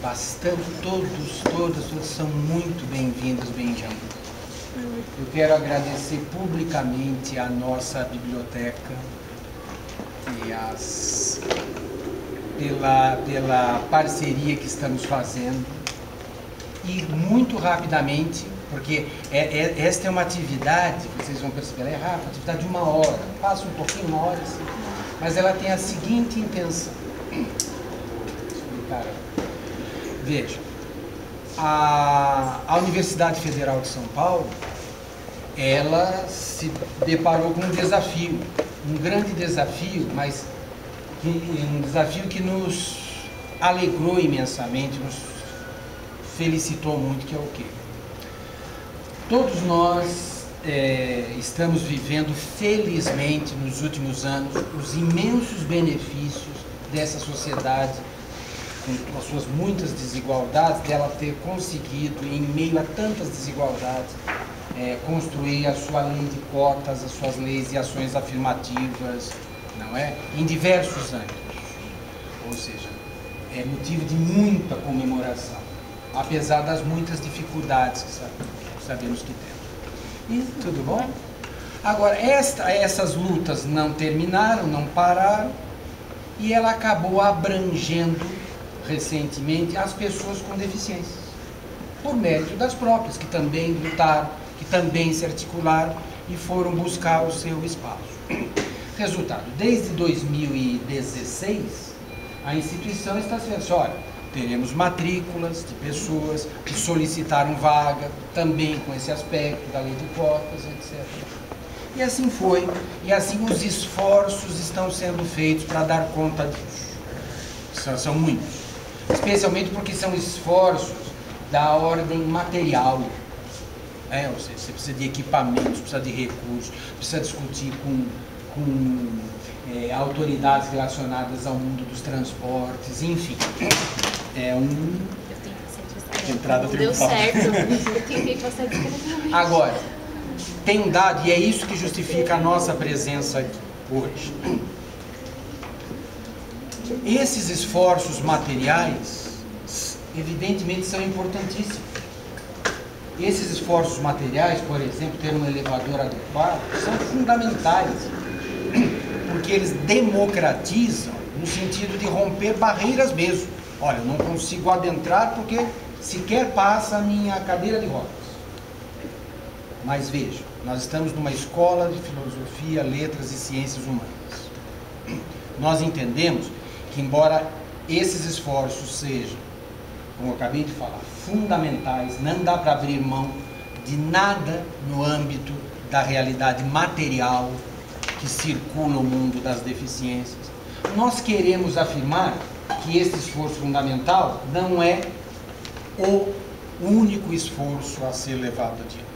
bastante, todas são muito bem-vindos, bem-vindas. Eu quero agradecer publicamente a nossa biblioteca e pela parceria que estamos fazendo. E muito rapidamente, porque esta é uma atividade, vocês vão perceber, ela é rápida, uma atividade de 1 hora, passa um pouquinho, 1 hora, assim, mas ela tem a seguinte intenção. Vou explicar. Veja, a Universidade Federal de São Paulo, ela se deparou com um desafio, um grande desafio, mas um desafio que nos alegrou imensamente, nos felicitou muito, que é o quê? Todos nós estamos vivendo, felizmente, nos últimos anos, os imensos benefícios dessa sociedade, com as suas muitas desigualdades, dela ter conseguido, em meio a tantas desigualdades, construir a sua lei de cotas, as suas leis e ações afirmativas, não é? Em diversos âmbitos. Ou seja, é motivo de muita comemoração, apesar das muitas dificuldades que sabemos que temos. E tudo bom? Agora, essas lutas não terminaram, não pararam, e ela acabou abrangendo recentemente as pessoas com deficiências, por mérito das próprias, que também lutaram, que também se articularam e foram buscar o seu espaço. Resultado, desde 2016, a instituição está dizendo assim, olha, teremos matrículas de pessoas que solicitaram vaga, também com esse aspecto da lei de cotas, etc. E assim foi, e assim os esforços estão sendo feitos para dar conta disso. São muitos, especialmente porque são esforços da ordem material. Ou seja, você precisa de equipamentos, precisa de recursos, precisa discutir com autoridades relacionadas ao mundo dos transportes, enfim. Entrada triunfal. Deu certo. Eu tentei passar discretamente. Agora, tem um dado, e é isso que justifica a nossa presença aqui hoje. Esses esforços materiais, evidentemente, são importantíssimos. Esses esforços materiais, por exemplo, ter um elevador adequado, são fundamentais, porque eles democratizam no sentido de romper barreiras mesmo. Olha, eu não consigo adentrar porque sequer passa a minha cadeira de rodas. Mas veja, nós estamos numa escola de filosofia, letras e ciências humanas. Nós entendemos que, embora esses esforços sejam, como eu acabei de falar, fundamentais, não dá para abrir mão de nada no âmbito da realidade material que circula o mundo das deficiências. Nós queremos afirmar que esse esforço fundamental não é o único esforço a ser levado adiante.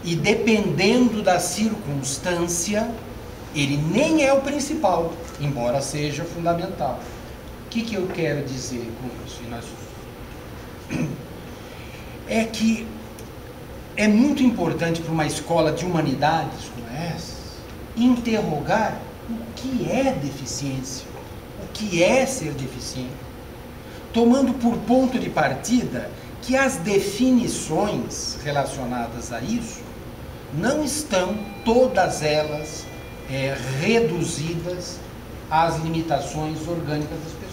E dependendo da circunstância, ele nem é o principal, embora seja fundamental. O que eu quero dizer com isso? É que é muito importante para uma escola de humanidades como essa interrogar o que é deficiência, o que é ser deficiente, tomando por ponto de partida que as definições relacionadas a isso não estão todas elas reduzidas às limitações orgânicas das pessoas.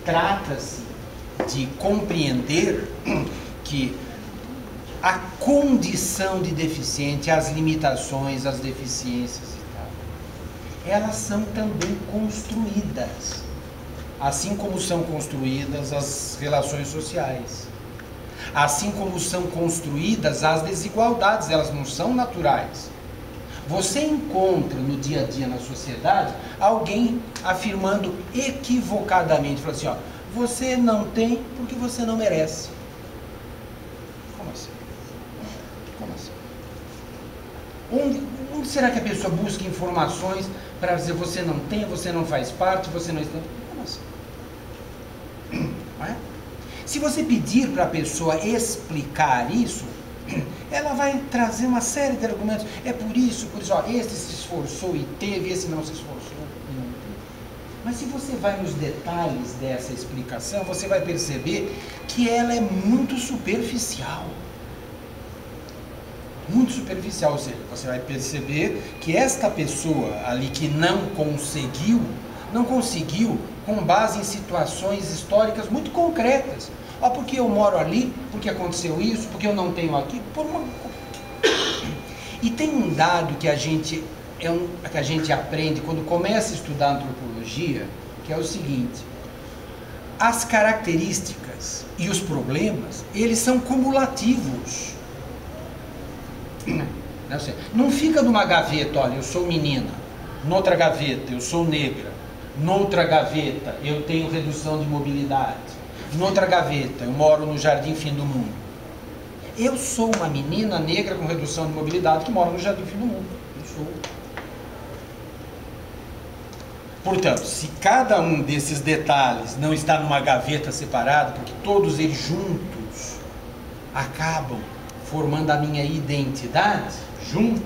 Trata-se de compreender que a condição de deficiente, as limitações, as deficiências e tal, elas são também construídas, assim como são construídas as relações sociais, assim como são construídas as desigualdades, elas não são naturais. Você encontra no dia a dia na sociedade alguém afirmando equivocadamente, falando assim, ó, você não tem porque você não merece. Como assim? Como assim? Onde será que a pessoa busca informações para dizer você não tem, você não faz parte, você não está... Como assim? Não é? Se você pedir para a pessoa explicar isso, ela vai trazer uma série de argumentos. É por isso, ó, esse se esforçou e teve, esse não se esforçou e não teve. Mas se você vai nos detalhes dessa explicação, você vai perceber que ela é muito superficial. Muito superficial, ou seja, você vai perceber que esta pessoa ali que não conseguiu com base em situações históricas muito concretas. Ó, porque eu moro ali, porque aconteceu isso, porque eu não tenho aqui, por uma... E tem um dado que a gente aprende quando começa a estudar antropologia, que é o seguinte: as características e os problemas, eles são cumulativos. Não fica numa gaveta, olha, eu sou menina, noutra gaveta, eu sou negra, noutra gaveta, eu tenho redução de mobilidade, noutra gaveta, eu moro no Jardim Fim do Mundo. Eu sou uma menina negra com redução de mobilidade que mora no Jardim Fim do Mundo. Eu sou. Portanto, se cada um desses detalhes não está numa gaveta separada, porque todos eles juntos acabam formando a minha identidade, juntos,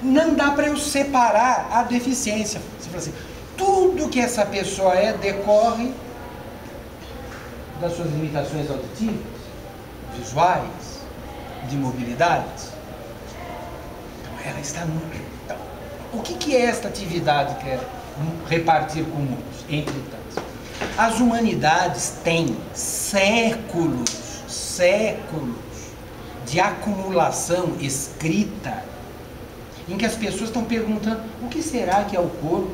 não dá para eu separar a deficiência. Você fala assim, tudo que essa pessoa é decorre das suas limitações auditivas, visuais, de mobilidade. Então ela está no... Então, o que é esta atividade que é repartir com muitos? Entretanto, as humanidades têm séculos de acumulação escrita, em que as pessoas estão perguntando o que será que é o corpo,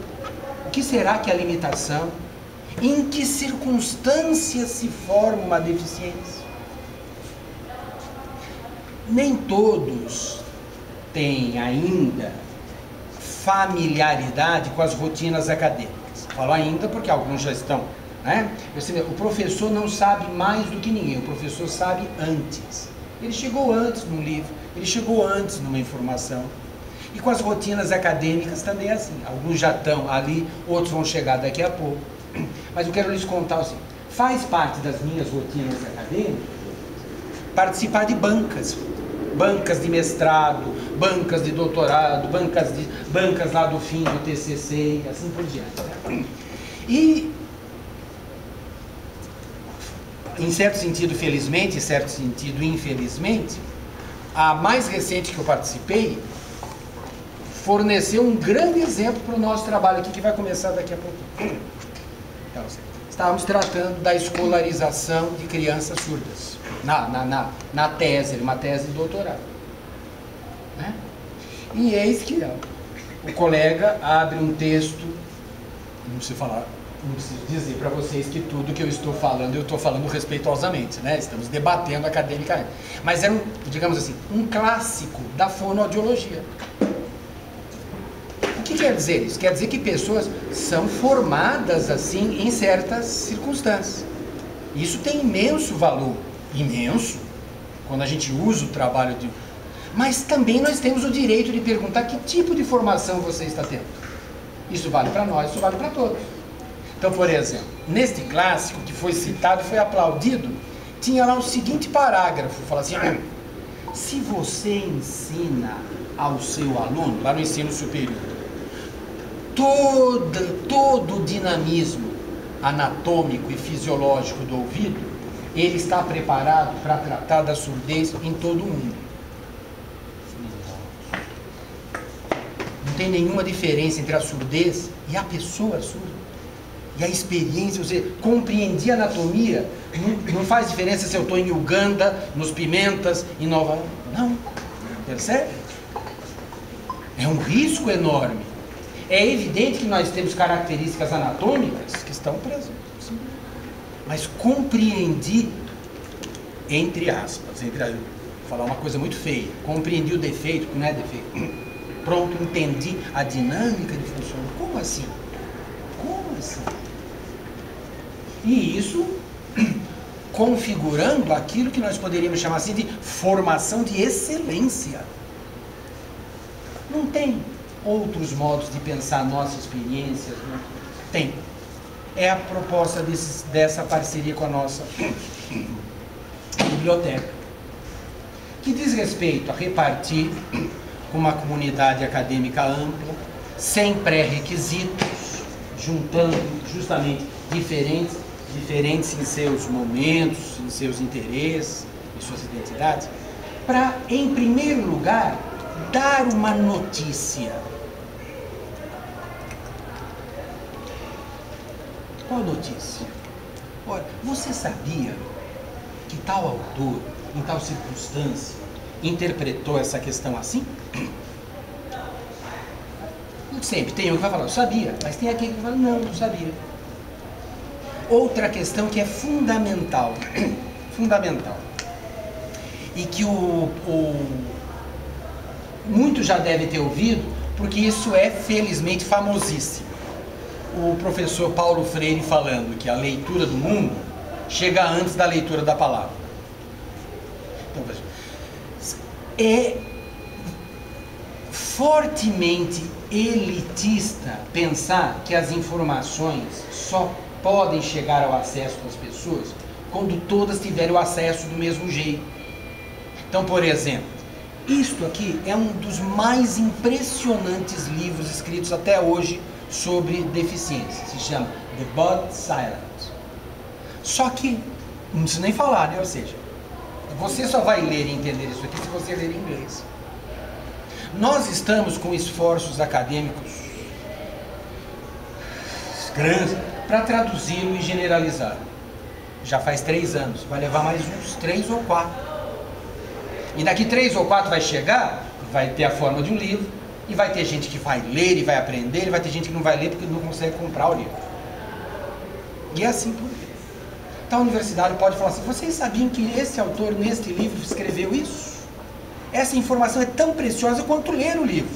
o que será que é a limitação, em que circunstâncias se forma uma deficiência. Nem todos têm ainda familiaridade com as rotinas acadêmicas. Falo ainda porque alguns já estão, né? O professor não sabe mais do que ninguém, o professor sabe antes. Ele chegou antes num livro, ele chegou antes numa informação. E com as rotinas acadêmicas também é assim. Alguns já estão ali, outros vão chegar daqui a pouco. Mas eu quero lhes contar assim, faz parte das minhas rotinas acadêmicas participar de bancas de mestrado, bancas de doutorado, bancas lá do fim do TCC e assim por diante. E, em certo sentido, felizmente, em certo sentido, infelizmente, a mais recente que eu participei forneceu um grande exemplo para o nosso trabalho aqui, que vai começar daqui a pouco. Então, estávamos tratando da escolarização de crianças surdas. Na tese, uma tese de doutorado, né? E eis que o colega abre um texto, não preciso dizer para vocês que tudo que eu estou falando, eu estou falando respeitosamente, né? Estamos debatendo academicamente, mas era digamos assim, um clássico da fonoaudiologia. O que quer dizer isso? Quer dizer que pessoas são formadas assim em certas circunstâncias. Isso tem imenso valor. Imenso, quando a gente usa o trabalho de... Mas também nós temos o direito de perguntar que tipo de formação você está tendo. Isso vale para nós, isso vale para todos. Então, por exemplo, neste clássico que foi citado e foi aplaudido, tinha lá o seguinte parágrafo, fala assim, se você ensina ao seu aluno, lá no ensino superior, todo o dinamismo anatômico e fisiológico do ouvido, ele está preparado para tratar da surdez em todo o mundo. Não tem nenhuma diferença entre a surdez e a pessoa surda. E a experiência, você compreender a anatomia, não faz diferença se eu estou em Uganda, nos Pimentas, em Nova York. Não. Percebe? É um risco enorme. É evidente que nós temos características anatômicas que estão presentes. Mas compreendi, entre aspas, vou falar uma coisa muito feia, compreendi o defeito, que não é defeito, pronto, entendi a dinâmica de funcionamento. Como assim? Como assim? E isso configurando aquilo que nós poderíamos chamar assim de formação de excelência. Não tem outros modos de pensar nossas experiências? Não? Tem. É a proposta dessa parceria com a nossa biblioteca, que diz respeito a repartir com uma comunidade acadêmica ampla, sem pré-requisitos, juntando justamente diferentes em seus momentos, em seus interesses, em suas identidades, para, em primeiro lugar, dar uma notícia. Qual notícia? Ora, você sabia que tal autor, em tal circunstância, interpretou essa questão assim? Sempre tem um que vai falar, eu sabia, mas tem aquele que vai falar, não sabia. Outra questão que é fundamental, e que muito já deve ter ouvido, porque isso é felizmente famosíssimo. O professor Paulo Freire falando que a leitura do mundo chega antes da leitura da palavra. Então, é fortemente elitista pensar que as informações só podem chegar ao acesso das pessoas quando todas tiverem o acesso do mesmo jeito. Então, por exemplo, isto aqui é um dos mais impressionantes livros escritos até hoje sobre deficiência. Se chama The Body Silent. Só que, não preciso nem falar, né? Ou seja, você só vai ler e entender isso aqui se você ler em inglês. Nós estamos com esforços acadêmicos grandes para traduzi-lo e generalizar. Já faz 3 anos, vai levar mais uns 3 ou 4. E daqui 3 ou 4 vai chegar, vai ter a forma de um livro, e vai ter gente que vai ler e vai aprender, e vai ter gente que não vai ler porque não consegue comprar o livro. E é assim por diante. Então a universidade pode falar assim, vocês sabiam que esse autor neste livro escreveu isso? Essa informação é tão preciosa quanto ler o livro.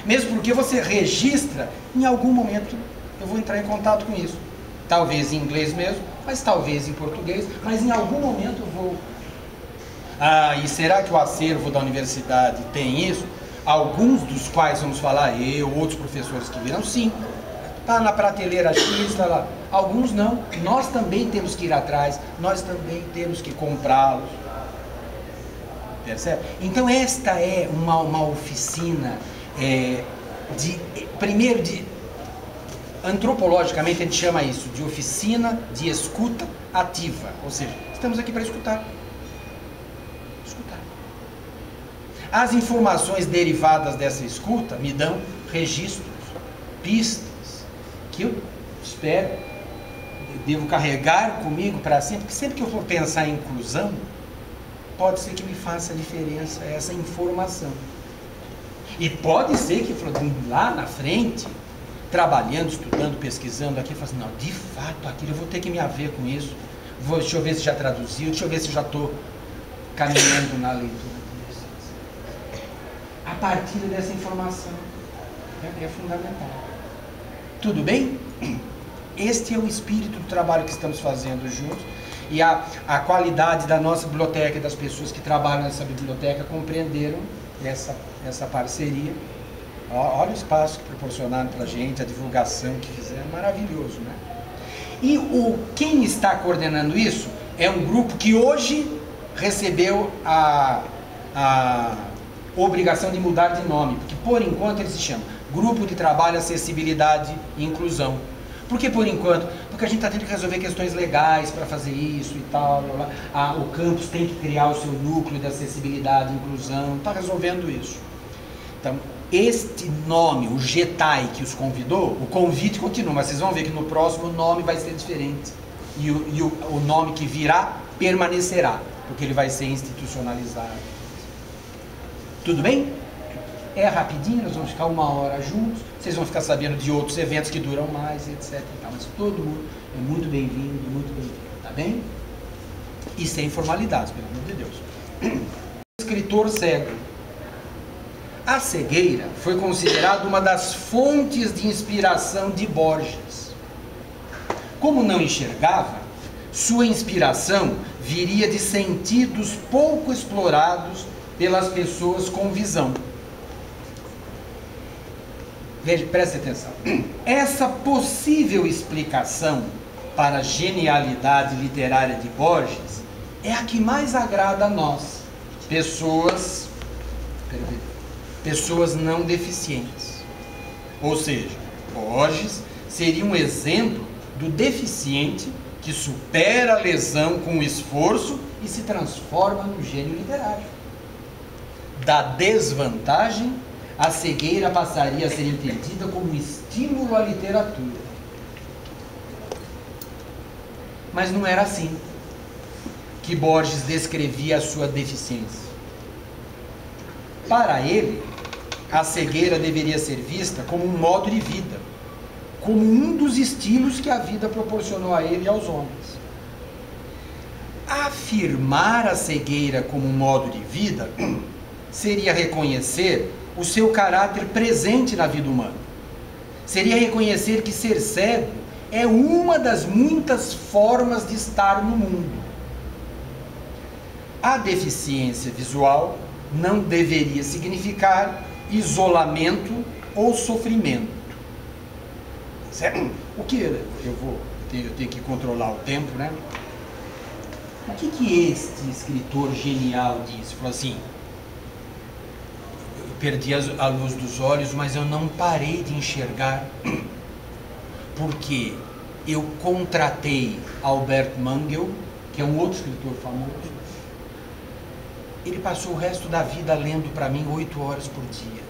Mesmo porque você registra, em algum momento eu vou entrar em contato com isso. Talvez em inglês mesmo, mas talvez em português, mas em algum momento eu vou... Ah, e será que o acervo da universidade tem isso? Alguns dos quais vamos falar, eu, outros professores que viram, sim. Está na prateleira X, está lá. Alguns não. Nós também temos que ir atrás, nós também temos que comprá-los. Percebe? Então esta é uma oficina primeiro antropologicamente a gente chama isso de oficina de escuta ativa, ou seja, estamos aqui para escutar. As informações derivadas dessa escuta me dão registros, pistas, que eu espero, devo carregar comigo para sempre, porque sempre que eu for pensar em inclusão, pode ser que me faça diferença essa informação. E pode ser que lá na frente, trabalhando, estudando, pesquisando aqui, eu falo assim, não, de fato, aquilo eu vou ter que me haver com isso. Deixa eu ver se já traduziu, deixa eu ver se já estou caminhando na leitura. A partir dessa informação é fundamental. Tudo bem? Este é o espírito do trabalho que estamos fazendo juntos e a qualidade da nossa biblioteca e das pessoas que trabalham nessa biblioteca compreenderam essa parceria. Olha o espaço que proporcionaram para a gente, a divulgação que fizeram, maravilhoso, né? E quem está coordenando isso é um grupo que hoje recebeu a obrigação de mudar de nome, porque por enquanto ele se chama Grupo de Trabalho, Acessibilidade e Inclusão. Por que por enquanto? Porque a gente está tendo que resolver questões legais para fazer isso e tal. O campus tem que criar o seu núcleo de acessibilidade e inclusão, está resolvendo isso. Então, este nome, o GETAI que os convidou, o convite continua, mas vocês vão ver que no próximo o nome vai ser diferente. E o nome que virá permanecerá, porque ele vai ser institucionalizado. Tudo bem? É rapidinho, nós vamos ficar 1 hora juntos, vocês vão ficar sabendo de outros eventos que duram mais, etc. Mas todo mundo é muito bem-vindo, tá bem? E sem formalidades, pelo amor de Deus. Escritor cego. A cegueira foi considerada uma das fontes de inspiração de Borges. Como não enxergava, sua inspiração viria de sentidos pouco explorados pelas pessoas com visão. Veja, preste atenção. Essa possível explicação para a genialidade literária de Borges é a que mais agrada a nós, pessoas não deficientes. Ou seja, Borges seria um exemplo do deficiente que supera a lesão com esforço e se transforma no gênio literário. Da desvantagem, a cegueira passaria a ser entendida como estímulo à literatura. Mas não era assim que Borges descrevia a sua deficiência. Para ele, a cegueira deveria ser vista como um modo de vida, como um dos estilos que a vida proporcionou a ele e aos homens. Afirmar a cegueira como um modo de vida seria reconhecer o seu caráter presente na vida humana. Seria reconhecer que ser cego é uma das muitas formas de estar no mundo. A deficiência visual não deveria significar isolamento ou sofrimento. Certo? O que eu tenho que controlar o tempo, né? O que este escritor genial disse? Falou assim: eu perdi a luz dos olhos, mas eu não parei de enxergar, porque eu contratei Albert Mangel, que é um outro escritor famoso. Ele passou o resto da vida lendo para mim 8 horas por dia.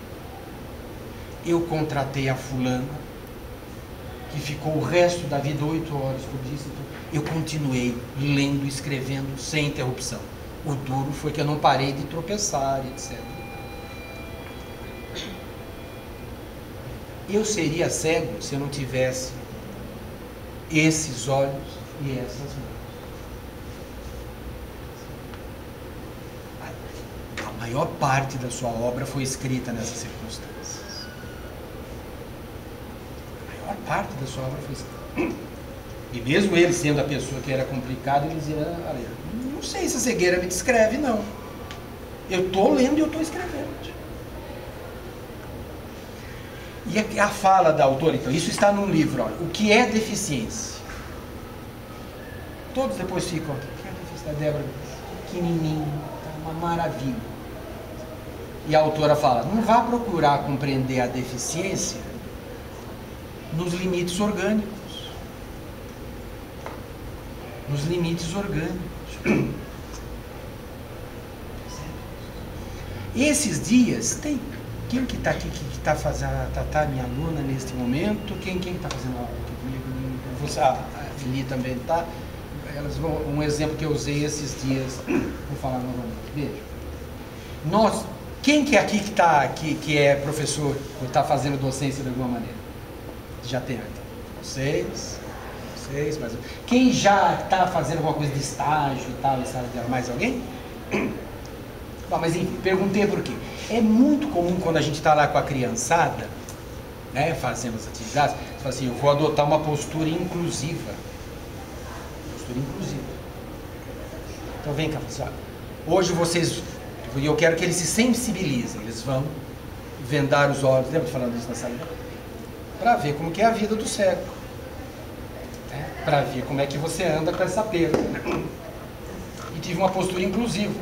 Eu contratei a fulana, que ficou o resto da vida 8 horas por dia. Eu continuei lendo e escrevendo sem interrupção. O duro foi que eu não parei de tropeçar, etc. Eu seria cego se eu não tivesse esses olhos e essas mãos. A maior parte da sua obra foi escrita nessas circunstâncias. A maior parte da sua obra foi escrita. E mesmo ele sendo a pessoa que era complicada, ele dizia: olha, não sei se a cegueira me descreve, não. Eu estou lendo e eu estou escrevendo. E a fala da autora, então, isso está num livro, olha, o que é deficiência? Todos depois ficam, o que é deficiência da Débora? Pequenininho, uma maravilha. E a autora fala: não vá procurar compreender a deficiência nos limites orgânicos. Nos limites orgânicos. Esses dias, tem quem que está aqui, que está fazendo, a minha aluna neste momento, quem está fazendo aula aqui comigo? A Eli também está. Elas vão, um exemplo que eu usei esses dias, vou falar novamente. Beijo. Quem que é aqui que é professor, ou está fazendo docência de alguma maneira? Já tem, então. Vocês, mas quem já está fazendo alguma coisa de estágio e tal, mais alguém? Bom, mas enfim, perguntei por quê. É muito comum quando a gente está lá com a criançada, né, fazendo as atividades, você fala assim: eu vou adotar uma postura inclusiva. Postura inclusiva. Então vem cá, pessoal. Hoje vocês, eu quero que eles se sensibilizem. Eles vão vendar os olhos, lembra de falando isso na sala? Para ver como que é a vida do cego. Para ver como é que você anda com essa perda. E tive uma postura inclusiva,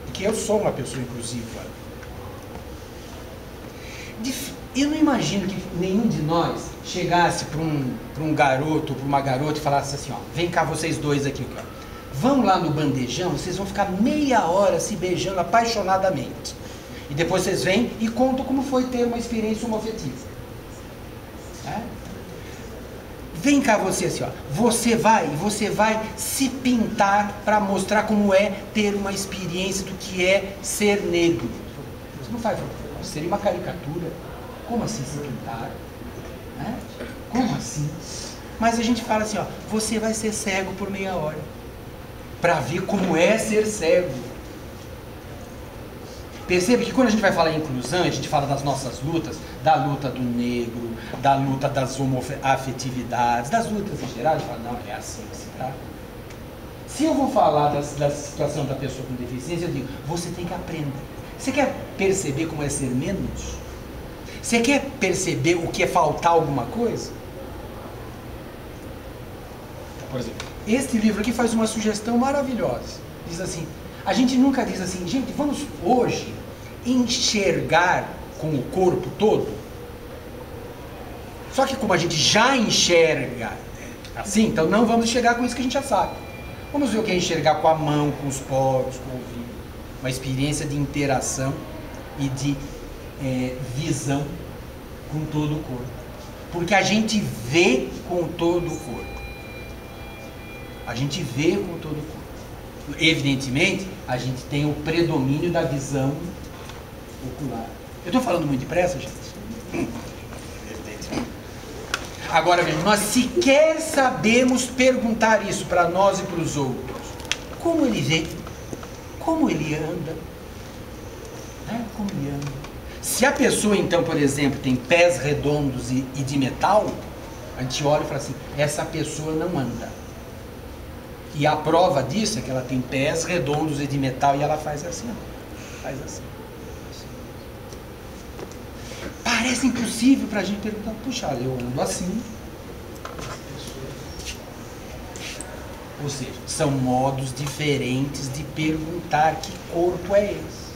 porque eu sou uma pessoa inclusiva. Eu não imagino que nenhum de nós chegasse para um garoto ou para uma garota e falasse assim: ó, vem cá vocês dois aqui, ó. Vão lá no bandejão, vocês vão ficar meia hora se beijando apaixonadamente. E depois vocês vêm e contam como foi ter uma experiência homoafetiva. Vem cá você assim, ó. Você vai se pintar para mostrar como é ter uma experiência do que é ser negro. Você não faz, seria uma caricatura. Como assim se pintar? Como assim? Mas a gente fala assim, ó, você vai ser cego por meia hora, para ver como é ser cego. Percebe que quando a gente vai falar em inclusão, a gente fala das nossas lutas, da luta do negro, da luta das homoafetividades, das lutas em geral, a gente fala: não, é assim que se trata. Se eu vou falar da situação da pessoa com deficiência, eu digo: você tem que aprender. Você quer perceber como é ser menos? Você quer perceber o que é faltar alguma coisa? Então, por exemplo, este livro aqui faz uma sugestão maravilhosa. Diz assim: a gente nunca diz assim, gente, vamos hoje enxergar com o corpo todo. Só que como a gente já enxerga assim, então não vamos enxergar com isso que a gente já sabe. Vamos ver o que é enxergar com a mão, com os poros, com o ouvido. Uma experiência de interação e de visão com todo o corpo. Porque a gente vê com todo o corpo. A gente vê com todo o corpo. Evidentemente, a gente tem o predomínio da visão ocular. Eu estou falando muito depressa, gente? Evidentemente. Agora, veja, nós sequer sabemos perguntar isso para nós e para os outros. Como ele vê? Como ele anda? Como ele anda? Se a pessoa, então, por exemplo, tem pés redondos e de metal, a gente olha e fala assim, essa pessoa não anda. E a prova disso é que ela tem pés redondos e de metal e ela faz assim, faz assim. Parece impossível para a gente perguntar, puxa, eu ando assim. Ou seja, são modos diferentes de perguntar que corpo é esse.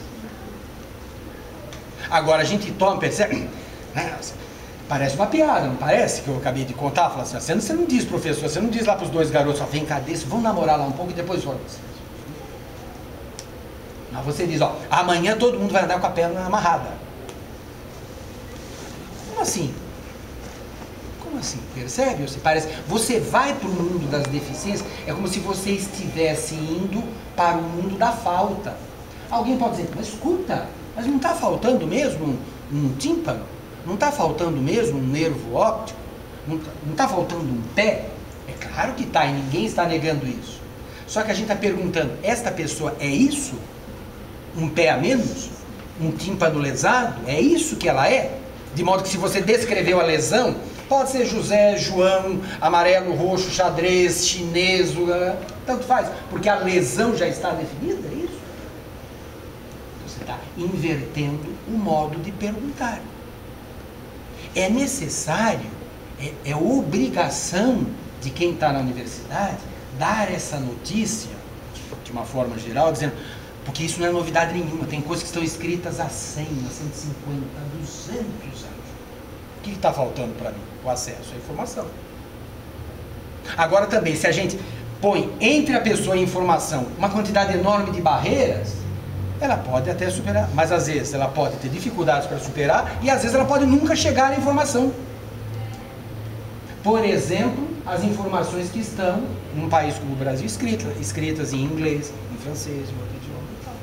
Agora a gente toma, percebe? Parece uma piada, não parece? Que eu acabei de contar. Fala assim, você não diz, professor, você não diz lá para os dois garotos, vem cá desse, vão namorar lá um pouco e depois volta. Mas você diz, amanhã todo mundo vai andar com a perna amarrada. Como assim? Como assim? Percebe? Você vai para o mundo das deficiências, é como se você estivesse indo para o mundo da falta. Alguém pode dizer, mas escuta, mas não está faltando mesmo um tímpano? Não está faltando mesmo um nervo óptico? Não está faltando um pé? É claro que está, e ninguém está negando isso. Só que a gente está perguntando, esta pessoa é isso? Um pé a menos? Um tímpano lesado? É isso que ela é? De modo que se você descreveu a lesão, pode ser José, João, amarelo, roxo, xadrez, chinês, tanto faz, porque a lesão já está definida, é isso? Você está invertendo o modo de perguntar. É necessário, é obrigação de quem está na universidade dar essa notícia, de uma forma geral, dizendo, porque isso não é novidade nenhuma, tem coisas que estão escritas há 100, há 150, há 200 anos. O que está faltando para mim? O acesso à informação. Agora também, se a gente põe entre a pessoa e a informação uma quantidade enorme de barreiras, ela pode até superar, mas às vezes ela pode ter dificuldades para superar e às vezes ela pode nunca chegar à informação. Por exemplo, as informações que estão num país como o Brasil escritas em inglês, em francês, em outro idioma e tal.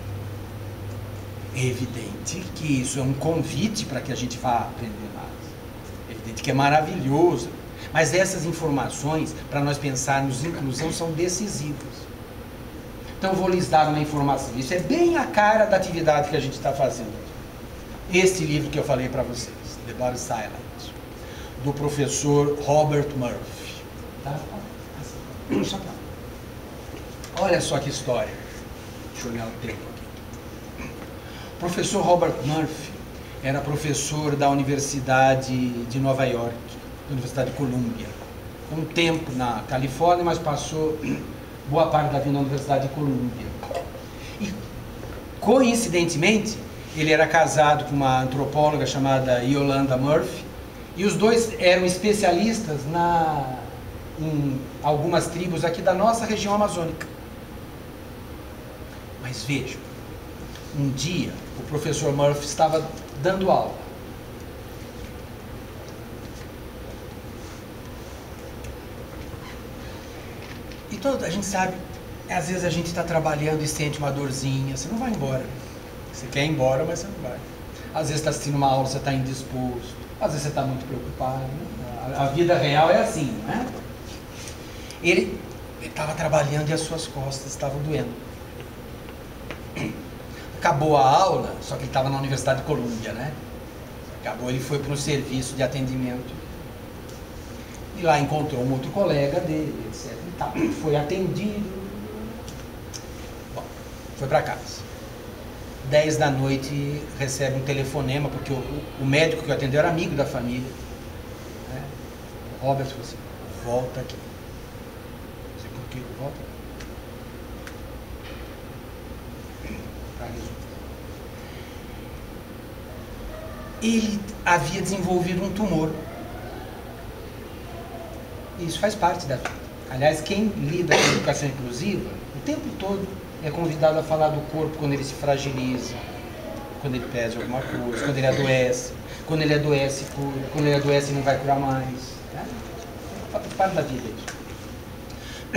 É evidente que isso é um convite para que a gente vá aprender mais. É evidente que é maravilhoso, mas essas informações, para nós pensarmos em inclusão, são decisivas. Então vou lhes dar uma informação. Isso é bem a cara da atividade que a gente está fazendo. Este livro que eu falei para vocês, The Body Silent, do professor Robert Murphy. Tá? Olha só que história. Deixa eu olhar o tempo aqui. O professor Robert Murphy era professor da Universidade de Nova York, da Universidade de Columbia. Um tempo na Califórnia, mas passou boa parte da vida na Universidade de Columbia. E, coincidentemente, ele era casado com uma antropóloga chamada Yolanda Murphy, e os dois eram especialistas em algumas tribos aqui da nossa região amazônica. Mas vejam, um dia o professor Murphy estava dando aula. A gente sabe, às vezes a gente está trabalhando e sente uma dorzinha, você não vai embora. Você quer ir embora, mas você não vai. Às vezes está assistindo uma aula, você está indisposto. Às vezes você está muito preocupado. Né? A vida real é assim, não é? Ele estava trabalhando e as suas costas estavam doendo. Acabou a aula, só que ele estava na Universidade de Columbia, né? Acabou, ele foi para um serviço de atendimento. E lá encontrou um outro colega dele, etc. E tal. Foi atendido. Bom, foi para casa. 10 da noite recebe um telefonema, porque o médico que o atendeu era amigo da família. Né? O Robert falou assim, volta aqui. Não sei por que, volta aqui. Para resolver. Ele havia desenvolvido um tumor Isso faz parte da vida. Aliás, quem lida com educação inclusiva, o tempo todo é convidado a falar do corpo quando ele se fragiliza, quando ele perde alguma coisa, quando ele adoece, cura, quando ele adoece não vai curar mais. Né? Faz parte da vida isso.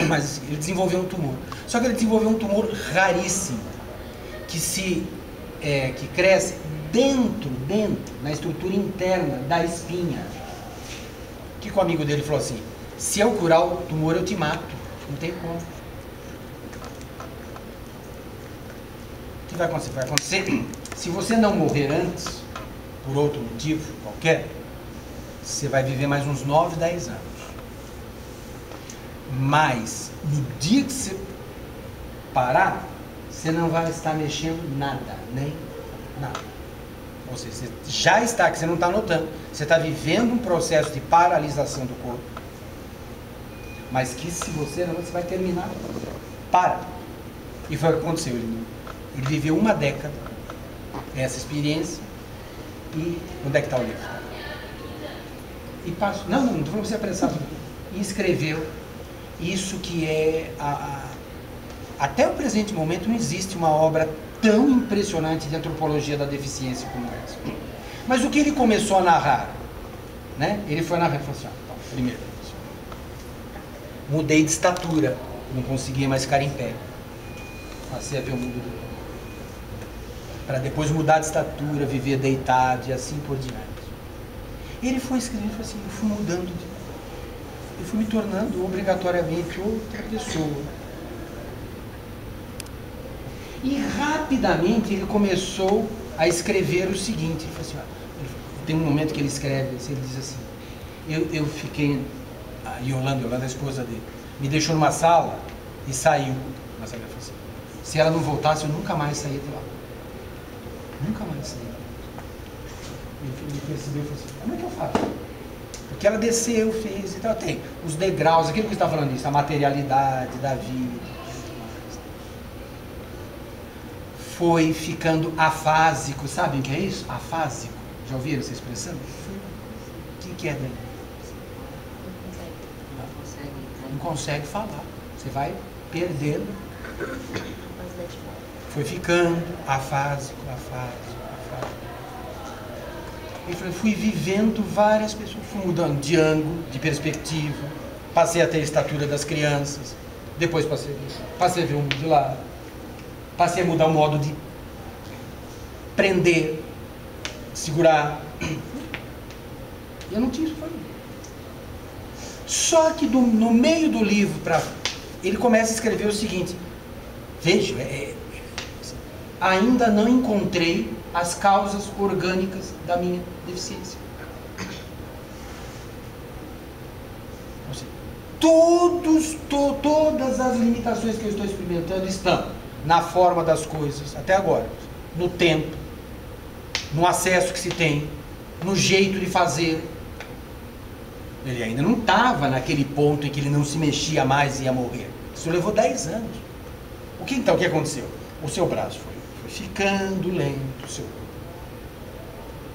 Mas ele desenvolveu um tumor. Só que ele desenvolveu um tumor raríssimo, que cresce dentro, na estrutura interna da espinha. O que o amigo dele falou assim: se eu curar o tumor, eu te mato. Não tem como. O que vai acontecer? Vai acontecer, se você não morrer antes, por outro motivo qualquer, você vai viver mais uns 9, 10 anos. Mas, no dia que você parar, você não vai estar mexendo nada, nem nada. Ou seja, você já está, que você não está notando, você está vivendo um processo de paralisação do corpo, mas que se você não, você vai terminar. Para. E foi o que aconteceu. Ele viveu 1 década, essa experiência, e onde é que está o livro? E passou, não estou falando você apressado, e escreveu isso que é, até o presente momento não existe uma obra tão impressionante de antropologia da deficiência como essa. Mas o que ele começou a narrar, né? Ele foi narrar e falou assim: então, primeiro, mudei de estatura, não conseguia mais ficar em pé, passei a ver o mundo do... para depois mudar de estatura, viver deitado e assim por diante. Ele foi escrevendo, falou assim: eu fui mudando, eu fui me tornando obrigatoriamente outra pessoa. E rapidamente ele começou a escrever o seguinte, ele falou assim, tem um momento que ele escreve, ele diz assim: eu fiquei, a Yolanda, a esposa dele, me deixou numa sala e saiu. Mas ela falou assim: se ela não voltasse, eu nunca mais saía de lá. Nunca mais saía. Ele percebeu e falou assim: como é que eu faço? Porque ela desceu, fez e tal, tem os degraus, aquilo que você está falando isso, a materialidade da vida. Foi ficando afásico, sabem o que é isso? Afásico. Já ouviram essa expressão? O que é daí? Não consegue falar. Você vai perdendo. Foi ficando afásico. Ele falou: fui vivendo várias pessoas, fui mudando de ângulo, de perspectiva, passei a ter a estatura das crianças, depois passei a ver o mundo de lado. Passei a mudar o modo de prender, segurar. E eu não tinha isso para mim. Só que no meio do livro, ele começa a escrever o seguinte: veja, ainda não encontrei as causas orgânicas da minha deficiência. Todas as limitações que eu estou experimentando estão na forma das coisas, até agora, no tempo, no acesso que se tem, no jeito de fazer. Ele ainda não estava naquele ponto em que ele não se mexia mais e ia morrer. Isso levou 10 anos. O que aconteceu? O seu braço foi ficando lento, o seu corpo.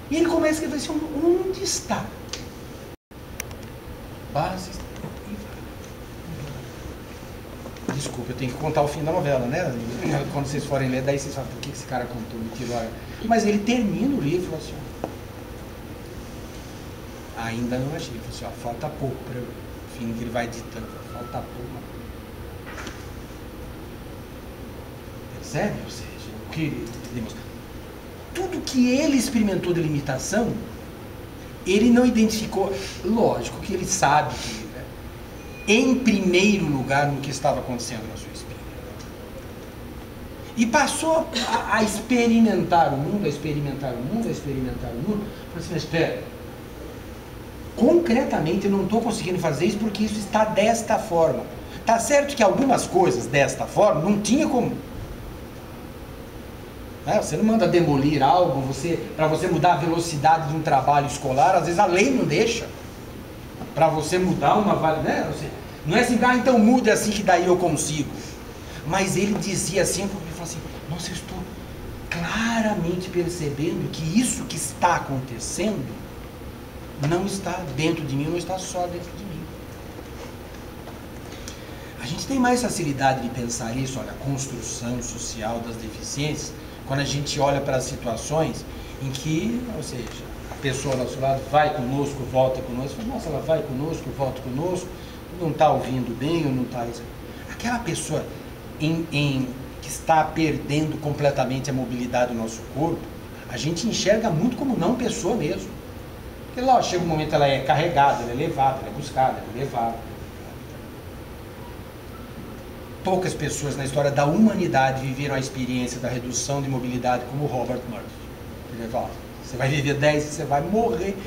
E ele começa a escrever assim: onde está? Base. Desculpa, eu tenho que contar o fim da novela, né? Quando vocês forem ler, daí vocês falam: por que esse cara contou? Me tirou a... Mas ele termina o livro assim: ainda não achei. Ele falou assim: falta pouco para o fim que ele vai ditando. Falta pouco. Percebe? Ou seja, o que ele demonstra? Tudo que ele experimentou de limitação, ele não identificou. Lógico que ele sabe que, em primeiro lugar, no que estava acontecendo na sua experiência. E passou a experimentar o mundo, Falou assim: mas espera, concretamente eu não estou conseguindo fazer isso porque isso está desta forma. Tá certo que algumas coisas desta forma não tinha como. Você não manda demolir algo, para você mudar a velocidade de um trabalho escolar, às vezes a lei não deixa. Para você mudar uma... né? Não é assim: então mude assim que daí eu consigo. Mas ele dizia assim, porque ele falou assim: nossa, eu estou claramente percebendo que isso que está acontecendo não está dentro de mim, não está só dentro de mim. A gente tem mais facilidade de pensar isso, olha, a construção social das deficiências, quando a gente olha para as situações em que, ou seja, a pessoa ao nosso lado vai conosco, volta conosco, nossa, ela vai conosco, volta conosco, não está ouvindo bem ou não está... Aquela pessoa que está perdendo completamente a mobilidade do nosso corpo, a gente enxerga muito como não pessoa mesmo. Porque lá chega um momento, ela é carregada, ela é levada, ela é buscada, ela é levada. Poucas pessoas na história da humanidade viveram a experiência da redução de mobilidade como o Robert Murphy. Ele fala, você vai viver 10, você vai morrer.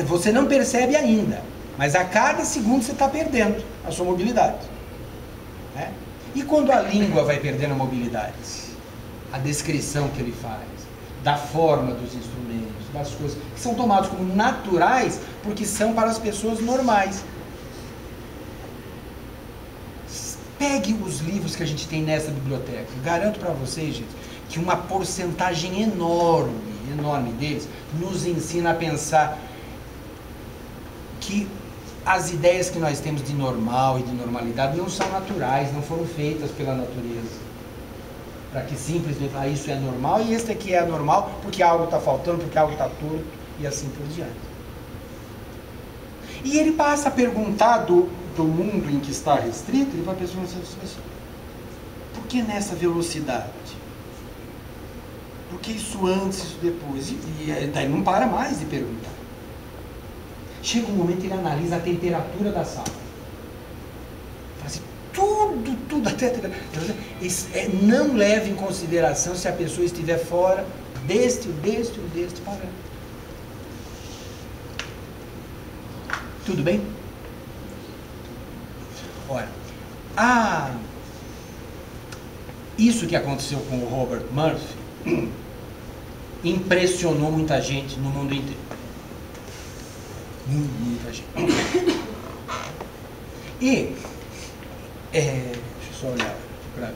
Você não percebe ainda, mas a cada segundo você está perdendo a sua mobilidade. Né? E quando a língua vai perdendo a mobilidade? A descrição que ele faz, da forma dos instrumentos, das coisas que são tomados como naturais porque são para as pessoas normais. Pegue os livros que a gente tem nessa biblioteca. Eu garanto para vocês, gente, que uma porcentagem enorme deles nos ensina a pensar que as ideias que nós temos de normal e de normalidade não são naturais, não foram feitas pela natureza. Para que simplesmente, isso é normal e este aqui é anormal porque algo está faltando, porque algo está torto e assim por diante. E ele passa a perguntar do mundo em que está restrito, ele vai pensando assim, por que nessa velocidade? Por que isso antes, isso depois? E daí não para mais de perguntar. Chega um momento que ele analisa a temperatura da sala. Fala assim, tudo, até não leva em consideração se a pessoa estiver fora deste parâmetro. Tudo bem? Olha, isso que aconteceu com o Robert Murphy impressionou muita gente no mundo inteiro. Muita gente. E, deixa eu só olhar para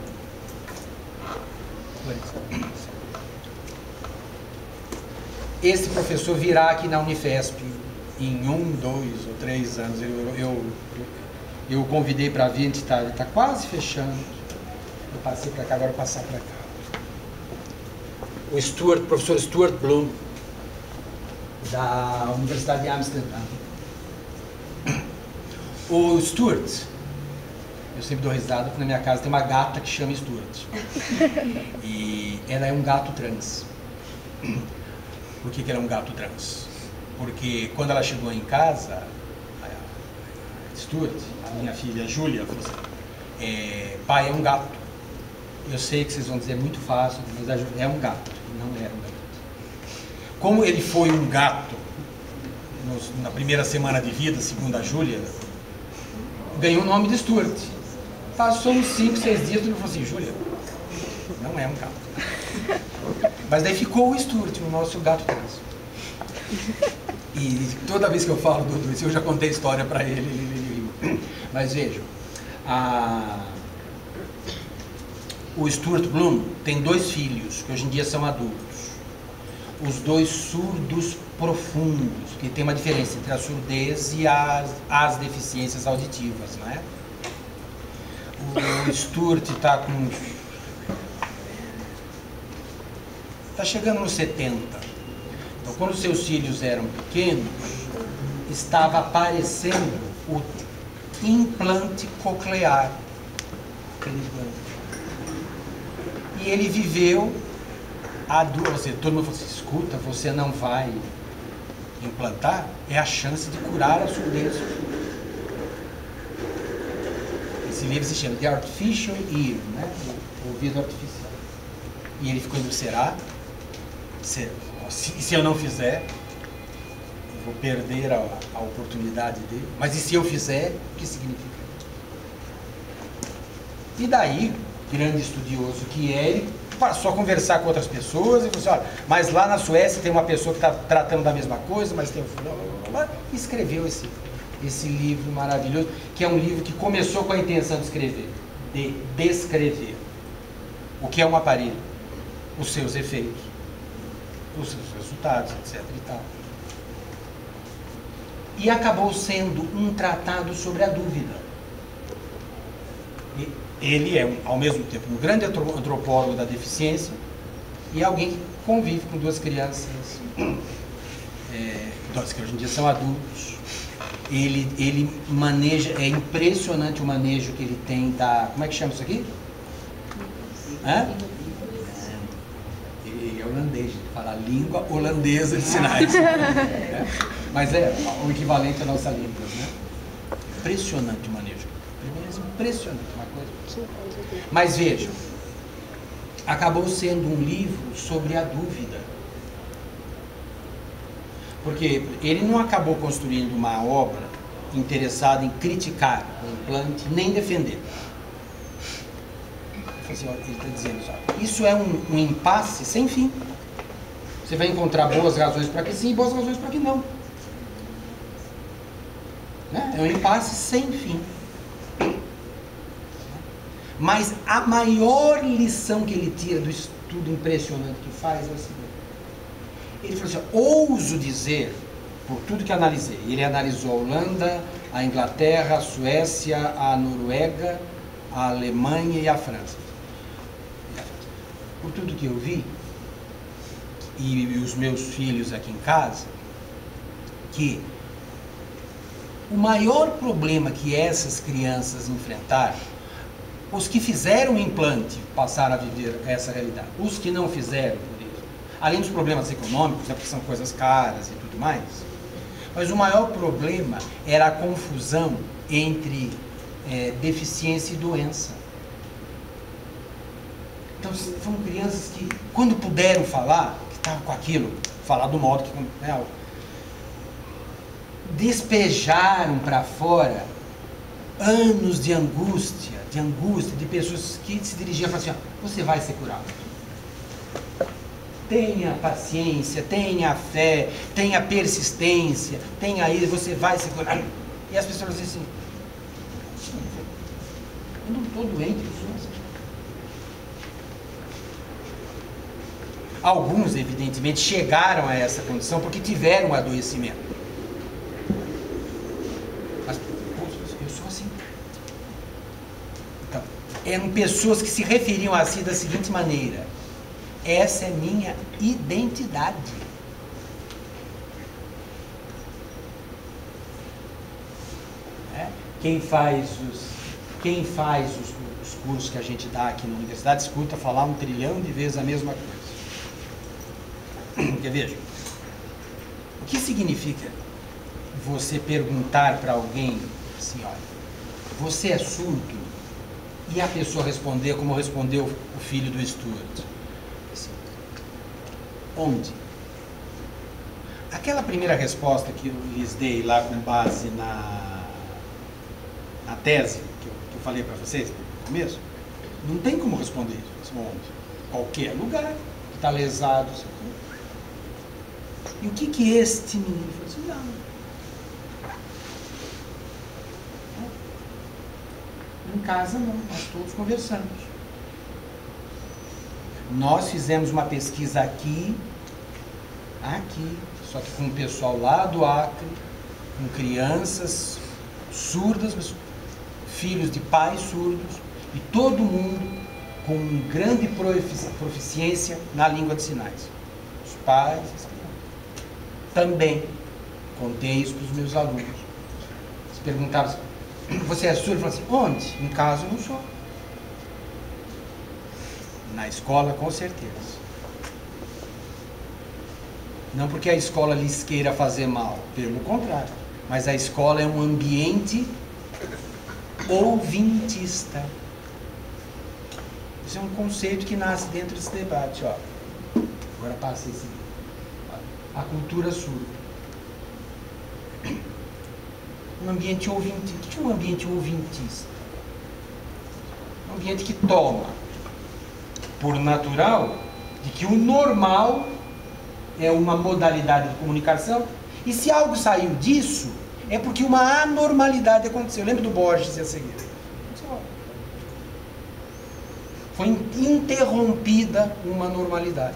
esse professor virá aqui na Unifesp em 1, 2 ou 3 anos. Eu o convidei para vir, a gente está quase fechando. Eu passei para cá, agora vou passar para cá. O professor Stuart Bloom, da Universidade de Amsterdã. O Stuart, eu sempre dou risada porque na minha casa tem uma gata que chama Stuart. E ela é um gato trans. Por que ela é um gato trans? Porque quando ela chegou em casa, Stuart, a minha filha Júlia, falou assim, pai, é um gato. Eu sei que vocês vão dizer muito fácil, mas é um gato, não era um gato. Como ele foi um gato na primeira semana de vida, segundo a Júlia, ganhou o nome de Stuart. Passou uns 5, 6 dias e ele falou assim, Júlia, não é um gato. Mas daí ficou o Stuart, o nosso gato trans. E toda vez que eu falo do isso, eu já contei a história para ele. Mas vejam, o Stuart Bloom tem 2 filhos, que hoje em dia são adultos. Os 2 surdos profundos, que tem uma diferença entre a surdez e as deficiências auditivas, não é? O Stuart está com... está chegando nos 70. Então, quando seus filhos eram pequenos, estava aparecendo o implante coclear. E ele viveu todo mundo falou assim, escuta, você não vai implantar, é a chance de curar a surdez. Esse livro se chama The Artificial Ear, né? O ouvido artificial. E ele ficou indo, será? Se eu não fizer, eu vou perder a oportunidade dele. Mas e se eu fizer, o que significa? E daí, grande estudioso que é, ele passou a conversar com outras pessoas e falou assim, olha, mas lá na Suécia tem uma pessoa que está tratando da mesma coisa, mas tem e escreveu esse livro maravilhoso, que é um livro que começou com a intenção de escrever, de descrever o que é um aparelho, os seus efeitos, os seus resultados, etc. e tal. E acabou sendo um tratado sobre a dúvida. ele é, ao mesmo tempo, um grande antropólogo da deficiência e alguém que convive com duas crianças, que hoje em dia são adultos. Ele maneja, é impressionante o manejo que ele tem da... Como é que chama isso aqui? Ele é holandês, gente fala a língua holandesa de sinais. Mas é o equivalente à nossa língua, né? Impressionante o manejo. Impressionante, uma coisa. Mas vejam, acabou sendo um livro sobre a dúvida. Porque ele não acabou construindo uma obra interessada em criticar o implante, nem defender. Ele está dizendo isso é um impasse sem fim. Você vai encontrar boas razões para que sim e boas razões para que não. Né? É um impasse sem fim. Mas a maior lição que ele tira do estudo impressionante que faz é o seguinte. Ele falou assim, ouso dizer, por tudo que analisei, ele analisou a Holanda, a Inglaterra, a Suécia, a Noruega, a Alemanha e a França. Por tudo que eu vi, e os meus filhos aqui em casa, que o maior problema que essas crianças enfrentaram, os que fizeram o implante passaram a viver essa realidade, os que não fizeram, além dos problemas econômicos, porque são coisas caras e tudo mais, mas o maior problema era a confusão entre deficiência e doença. Então foram crianças que, quando puderam falar, que estavam com aquilo, falar do modo que... despejaram para fora anos de angústia, de pessoas que se dirigiam e falavam assim, você vai ser curado. Tenha paciência, tenha fé, tenha persistência, tenha isso, você vai se curar. E as pessoas dizem assim, eu não estou doente, eu sou assim. Alguns, evidentemente, chegaram a essa condição porque tiveram um adoecimento. Mas, eu sou assim. Então, eram pessoas que se referiam a si da seguinte maneira: essa é minha identidade. Quem faz os cursos que a gente dá aqui na universidade escuta falar 1 trilhão de vezes a mesma coisa. Porque veja, o que significa você perguntar para alguém assim, olha, você é surdo? E a pessoa responder como respondeu o filho do Stuart. Assim, onde? Aquela primeira resposta que eu lhes dei lá com base na tese que eu falei para vocês no começo, não tem como responder isso. Onde? Qualquer lugar que está lesado. E o que este menino falou assim? Não. Em casa não, nós todos conversamos. Nós fizemos uma pesquisa aqui, só que com o pessoal lá do Acre, com crianças surdas, mas filhos de pais surdos, e todo mundo com grande proficiência na língua de sinais. Os pais, as crianças. Também contei isso para os meus alunos. Eles perguntavam assim, você é surdo? Eu falei assim, onde? Em casa eu não sou. Na escola, com certeza. Não porque a escola lhes queira fazer mal, pelo contrário. Mas a escola é um ambiente ouvintista. Isso é um conceito que nasce dentro desse debate. Ó. Agora passa esse. A cultura surda. Um ambiente ouvintista. O que é um ambiente ouvintista? Um ambiente que toma por natural de que o normal é uma modalidade de comunicação, e se algo saiu disso, é porque uma anormalidade aconteceu. Lembra do Borges e a seguir? Foi interrompida uma normalidade.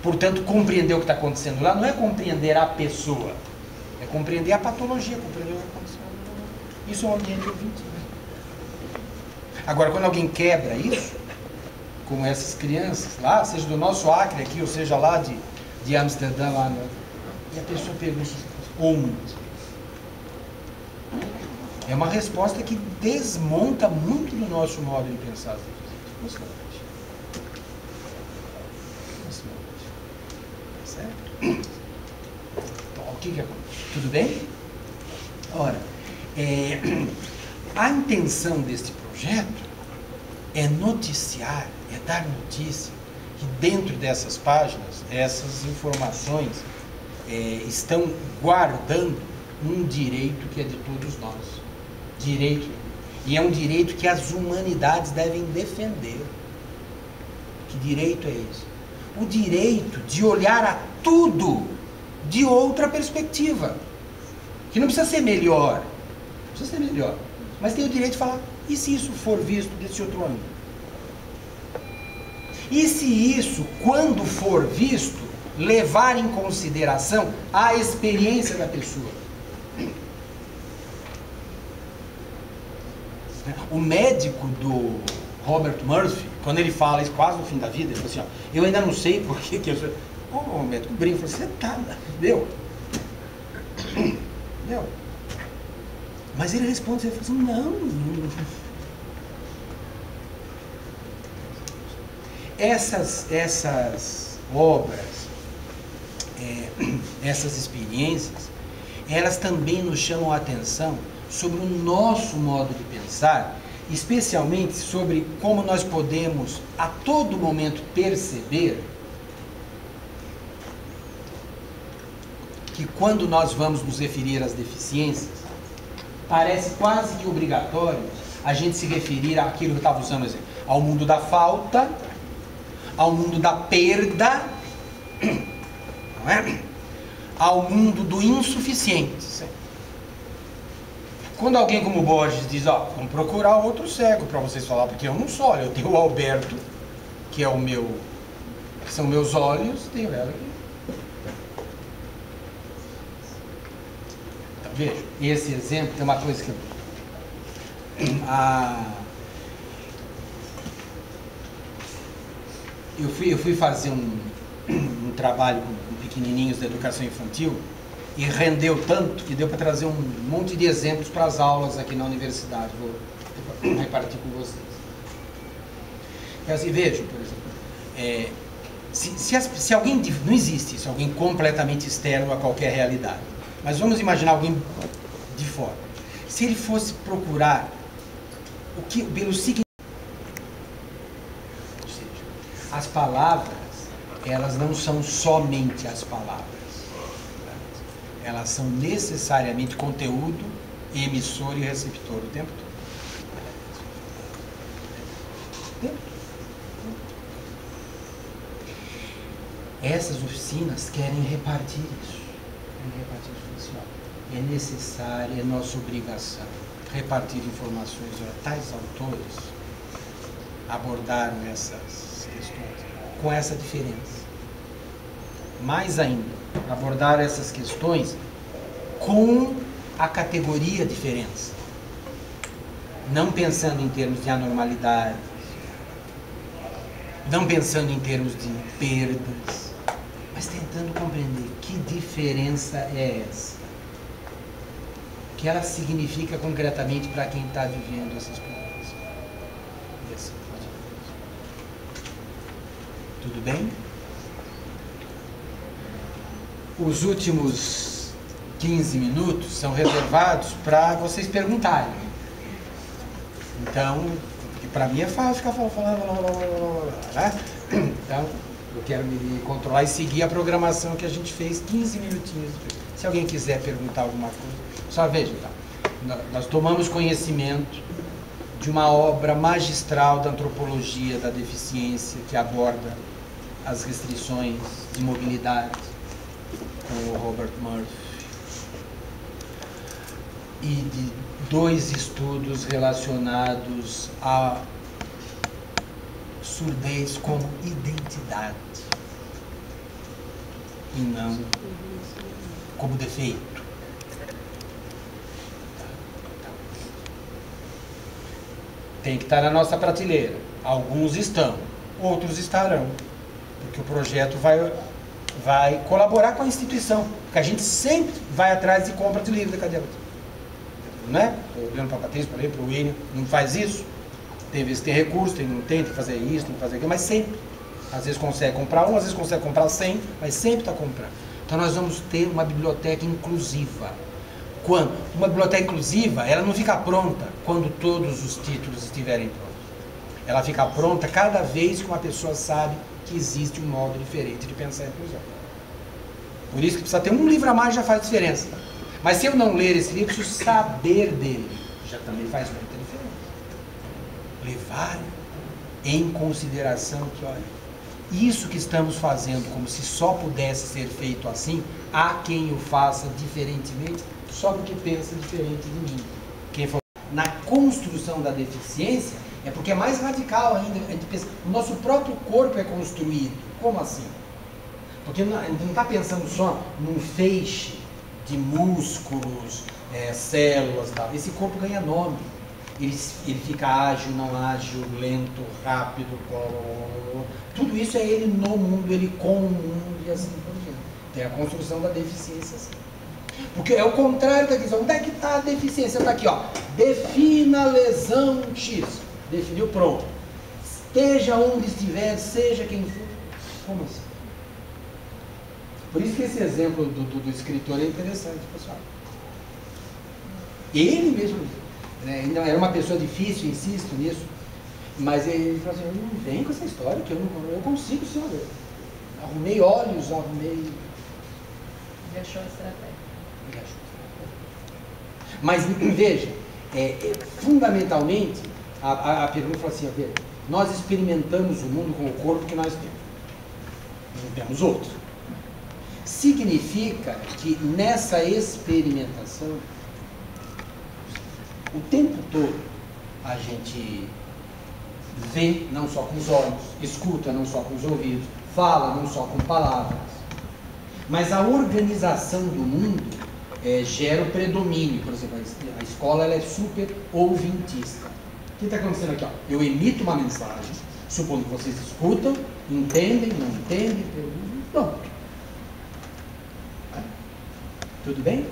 Portanto, compreender o que está acontecendo lá não é compreender a pessoa, é compreender a patologia, compreender o que está acontecendo. Isso é um ambiente ouvinte. Agora, quando alguém quebra isso, como essas crianças lá, seja do nosso Acre aqui, ou seja lá de Amsterdã, lá e a pessoa pergunta, onde? É uma resposta que desmonta muito do nosso modo de pensar. Certo? Então, o que acontece? Tudo bem? Ora, a intenção deste projeto é noticiar, é dar notícia que dentro dessas páginas, essas informações estão guardando um direito que é de todos nós. Direito. E é um direito que as humanidades devem defender. Que direito é esse? O direito de olhar a tudo de outra perspectiva. Que não precisa ser melhor. Não precisa ser melhor. Mas tem o direito de falar, e se isso for visto desse outro ângulo? E se isso, quando for visto, levar em consideração a experiência da pessoa? O médico do Robert Murphy, quando ele fala isso quase no fim da vida, ele fala assim, ó, eu ainda não sei por que eu sou... O médico brinca, você tá, deu. Deu. Mas ele responde, ele fala assim, não. Essas obras, essas experiências, elas também nos chamam a atenção sobre o nosso modo de pensar, especialmente sobre como nós podemos a todo momento perceber que quando nós vamos nos referir às deficiências, parece quase que obrigatório a gente se referir àquilo que eu estava usando, exemplo, ao mundo da falta, ao mundo da perda, não é? Ao mundo do insuficiente. Quando alguém como Borges diz, ó, vamos procurar outro cego para vocês falar, porque eu não sou, olha, eu tenho o Alberto, que é que são meus olhos, tenho ela aqui. Então, veja, esse exemplo tem uma coisa que eu fui fazer um trabalho com pequenininhos da educação infantil e rendeu tanto que deu para trazer um monte de exemplos para as aulas aqui na universidade. Vou repartir com vocês. Então, assim, vejam, por exemplo, se alguém, não existe isso, alguém completamente externo a qualquer realidade, mas vamos imaginar alguém de fora. Se ele fosse procurar pelo significado, ou seja, as palavras, elas não são somente as palavras. Elas são necessariamente conteúdo, emissor e receptor o tempo todo. Essas oficinas querem repartir isso. É necessário, é nossa obrigação repartir informações. Tais autores abordaram essas questões com essa diferença. Mais ainda, abordar essas questões com a categoria diferença. Não pensando em termos de anormalidade, não pensando em termos de perdas, mas tentando compreender que diferença é essa. O que ela significa concretamente para quem está vivendo essas experiência. Tudo bem? Os últimos 15 minutos são reservados para vocês perguntarem. Então, para mim é fácil ficar falando, né? Então, eu quero me controlar e seguir a programação que a gente fez, 15 minutinhos. Se alguém quiser perguntar alguma coisa, só veja, então. Nós tomamos conhecimento de uma obra magistral da antropologia da deficiência que aborda as restrições de mobilidade, com o Robert Murphy, e de 2 estudos relacionados à surdez como identidade e não como defeito. Tem que estar na nossa prateleira. Alguns estão, outros estarão. Porque o projeto vai colaborar com a instituição. Porque a gente sempre vai atrás e compra de livro da cadeia. Não é? Estou olhando para a Patrícia, para o William, não faz isso. Tem vezes que tem recurso, tem que fazer isso, tem que fazer aquilo, mas sempre. Às vezes consegue comprar um, às vezes consegue comprar 100, mas sempre está comprando. Então nós vamos ter uma biblioteca inclusiva. Quando uma biblioteca inclusiva, ela não fica pronta quando todos os títulos estiverem prontos. Ela fica pronta cada vez que uma pessoa sabe que existe um modo diferente de pensar a inclusão. Por isso que precisa ter um livro a mais, já faz diferença. Mas se eu não ler esse livro, preciso saber dele, já também faz muita diferença. Levar em consideração que, olha, isso que estamos fazendo, como se só pudesse ser feito assim, há quem o faça diferentemente, só porque pensa diferente de mim. Quem for na construção da deficiência, é porque é mais radical ainda. A gente pensa, o nosso próprio corpo é construído. Como assim? Porque a gente não está pensando só num feixe de músculos, células e tal. Esse corpo ganha nome. Ele fica ágil, não ágil, lento, rápido, tudo isso é ele no mundo, ele com o mundo e assim por diante. Tem a construção da deficiência assim. Porque é o contrário da questão. Onde é que está a deficiência? Está aqui, ó. Defina a lesão X. Definiu, pronto. Esteja onde estiver, seja quem for. Como assim? Por isso que esse exemplo do escritor é interessante, pessoal. Ele mesmo, né? Era uma pessoa difícil, insisto nisso, mas ele falou assim, não vem com essa história, que eu consigo, senhor. Arrumei olhos, arrumei... Ele achou a estratégia. Mas veja, fundamentalmente, a pergunta fala assim, nós experimentamos o mundo com o corpo que nós temos. Não temos outro. Significa que nessa experimentação, o tempo todo, a gente vê não só com os olhos, escuta não só com os ouvidos, fala não só com palavras, mas a organização do mundo gera o predomínio. Por exemplo, a escola ela é super ouvintista. O que está acontecendo aqui? Ó? Eu emito uma mensagem, supondo que vocês escutam, entendem, não entendem, pronto. Tudo bem?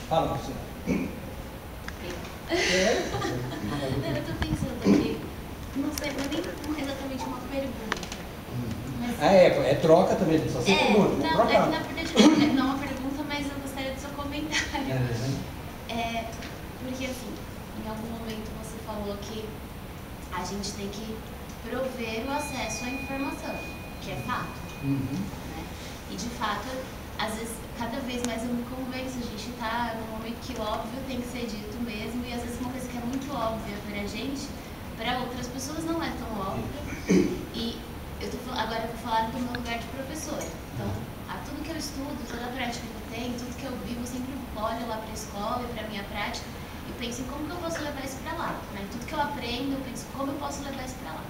Fala, professor. Eu estou pensando aqui, não sei, não é nem exatamente uma pergunta. Mas... é troca também, só você pergunta. Não, é que na verdade não é uma pergunta, mas eu gostaria do seu comentário. Porque assim, em algum momento você falou que a gente tem que prover o acesso à informação, que é fato. Né? E de fato, às vezes, cada vez mais eu me convenço, a gente está num momento que o óbvio tem que ser dito mesmo, e às vezes uma coisa que é muito óbvia pra gente, para outras pessoas não é tão óbvia. E agora eu vou falar do meu lugar de professora. Então, tudo que eu estudo, toda a prática que eu tenho, tudo que eu vivo, eu sempre olho lá para a escola e para a minha prática e penso em como que eu posso levar isso para lá. Né? Tudo que eu aprendo, eu penso como eu posso levar isso para lá.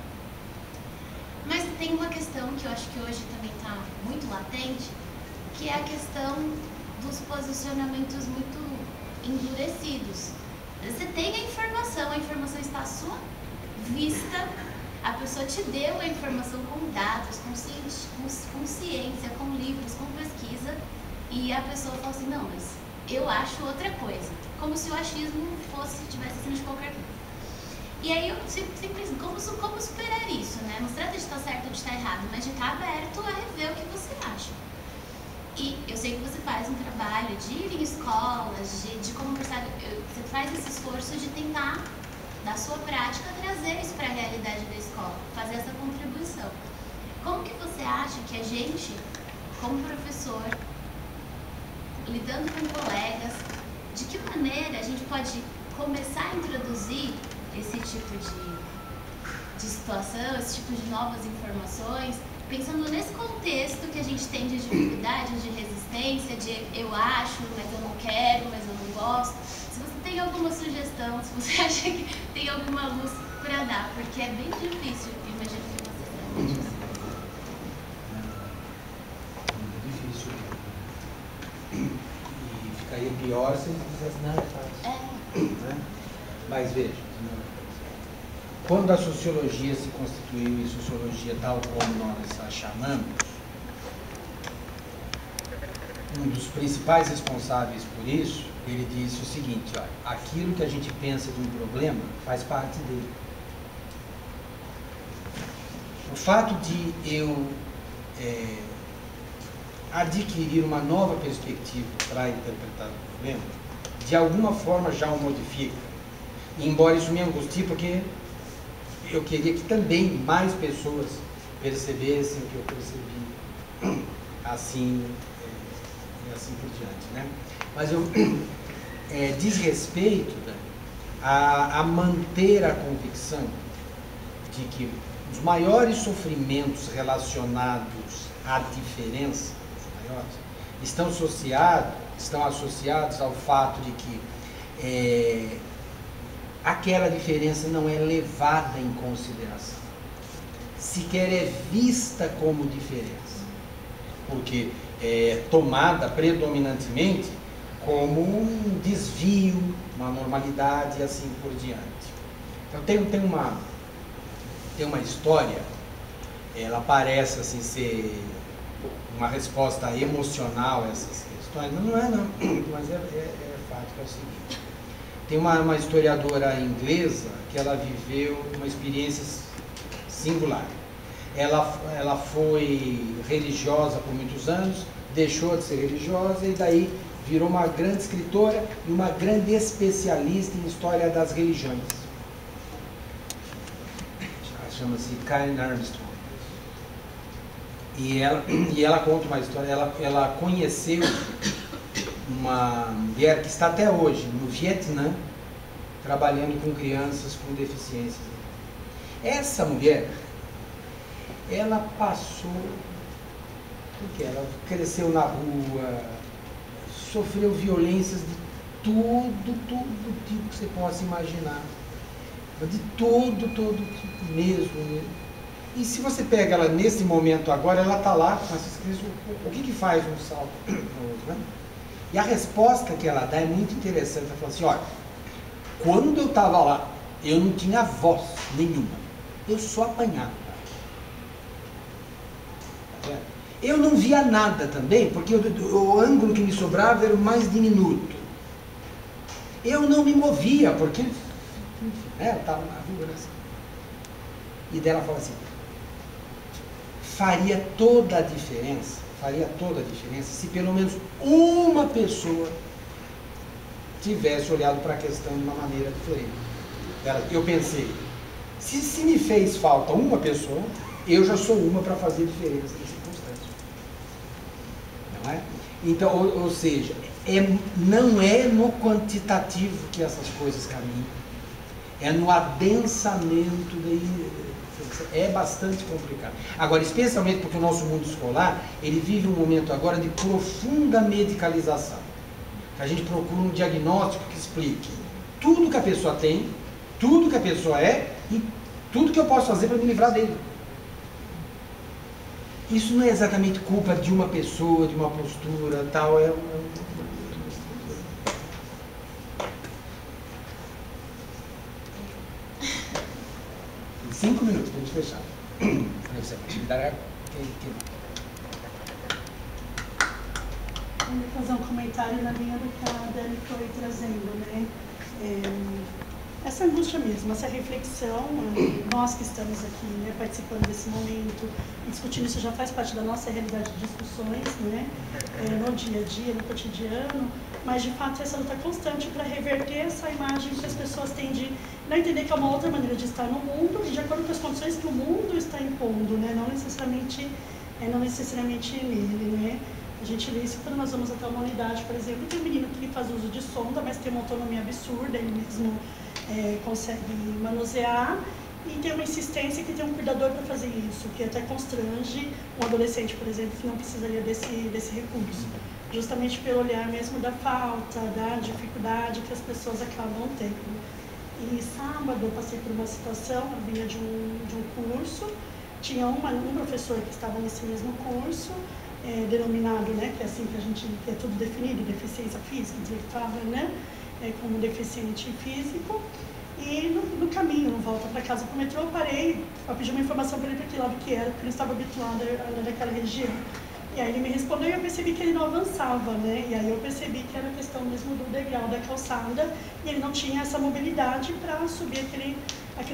Mas tem uma questão que eu acho que hoje também está muito latente, que é a questão dos posicionamentos muito endurecidos. Você tem a informação está à sua vista, a pessoa te deu a informação com dados, com ciência, com livros, com pesquisa, e a pessoa fala assim, não, mas eu acho outra coisa. Como se o achismo tivesse sido de qualquer coisa. E aí eu sempre penso, como superar isso, né? Não se trata de estar certo ou de estar errado, mas de estar aberto a rever o que você acha. E eu sei que você faz um trabalho de ir em escolas, de conversar, você faz esse esforço de tentar, da sua prática, trazer isso para a realidade da escola, fazer essa contribuição. Como que você acha que a gente, como professor, lidando com colegas, de que maneira a gente pode começar a introduzir esse tipo de situação, esse tipo de novas informações, pensando nesse contexto que a gente tem de dificuldade, de resistência, de eu acho, mas eu não quero, mas eu não gosto. Se você tem alguma sugestão, se você acha que tem alguma luz para dar, porque é bem difícil, imagino que você também difícil. Muito difícil. E ficaria pior se ele dissesse, não, é fácil. Né? Mas veja, quando a sociologia se constituiu, e sociologia tal como nós a chamamos, um dos principais responsáveis por isso, ele disse o seguinte: olha, aquilo que a gente pensa de um problema faz parte dele. O fato de eu adquirir uma nova perspectiva para interpretar o problema, de alguma forma já o modifica. Embora isso me angustie, porque eu queria que também mais pessoas percebessem o que eu percebi, assim, e assim por diante, né? Mas eu diz respeito, né, a manter a convicção de que os maiores sofrimentos relacionados à diferença, os maiores, estão associados ao fato de que aquela diferença não é levada em consideração, sequer é vista como diferença, porque é tomada predominantemente como um desvio, uma normalidade e assim por diante. Então tem uma história, ela parece assim ser uma resposta emocional a essas questões, mas não é não, mas é fato que é o seguinte. Tem uma historiadora inglesa que ela viveu uma experiência singular. Ela foi religiosa por muitos anos, deixou de ser religiosa e daí virou uma grande escritora e uma grande especialista em história das religiões. Chama-se Karen Armstrong. E ela conta uma história. Ela conheceu uma mulher que está até hoje no Vietnã, trabalhando com crianças com deficiências. Essa mulher, ela passou, porque ela cresceu na rua, sofreu violências de todo tipo que você possa imaginar, de todo tipo mesmo. E se você pega ela nesse momento agora, ela está lá com essas crianças, o que faz um salto? Né? E a resposta que ela dá é muito interessante. Ela fala assim: olha, quando eu estava lá, eu não tinha voz nenhuma, eu só apanhava. Eu não via nada também, porque o ângulo que me sobrava era o mais diminuto. Eu não me movia, porque eu estava na rua assim. E dela fala assim: faria toda a diferença se pelo menos uma pessoa tivesse olhado para a questão de uma maneira diferente. Eu pensei, se me fez falta uma pessoa, eu já sou uma para fazer diferença em circunstâncias. Não é? Então, ou seja, não é no quantitativo que essas coisas caminham, é no adensamento é bastante complicado. Agora, especialmente porque o nosso mundo escolar, ele vive um momento agora de profunda medicalização. A gente procura um diagnóstico que explique tudo que a pessoa tem, tudo que a pessoa é e tudo que eu posso fazer para me livrar dele. Isso não é exatamente culpa de uma pessoa, de uma postura, tal, Em 5 minutos, para a gente fechar. Vou fazer um comentário na linha do que a Dani foi trazendo, né? Essa angústia mesmo, essa reflexão, nós que estamos aqui, né, participando desse momento, discutindo isso, já faz parte da nossa realidade de discussões, né, no dia a dia, no cotidiano, mas de fato essa luta constante para reverter essa imagem que as pessoas têm de não entender que é uma outra maneira de estar no mundo e de acordo com as condições que o mundo está impondo, né, não necessariamente nele, né. A gente vê isso quando nós vamos até uma unidade, por exemplo, tem um menino que faz uso de sonda, mas tem uma autonomia absurda, ele mesmo consegue manusear, e tem uma insistência que tem um cuidador para fazer isso, que até constrange um adolescente, por exemplo, que não precisaria desse recurso, justamente pelo olhar mesmo da falta, da dificuldade que as pessoas acabam tendo. E sábado eu passei por uma situação, eu vinha de um curso, tinha um professor que estava nesse mesmo curso, denominado, né, que é assim que a gente, que é tudo definido, deficiência física, intelectual, né, como deficiente físico. E no caminho, volta para casa para o metrô, eu parei para pedir uma informação para ele para que lado que era, porque eu não estava habituada a andar naquela região. E aí ele me respondeu e eu percebi que ele não avançava, né? E aí eu percebi que era questão mesmo do degrau da calçada e ele não tinha essa mobilidade para subir aquele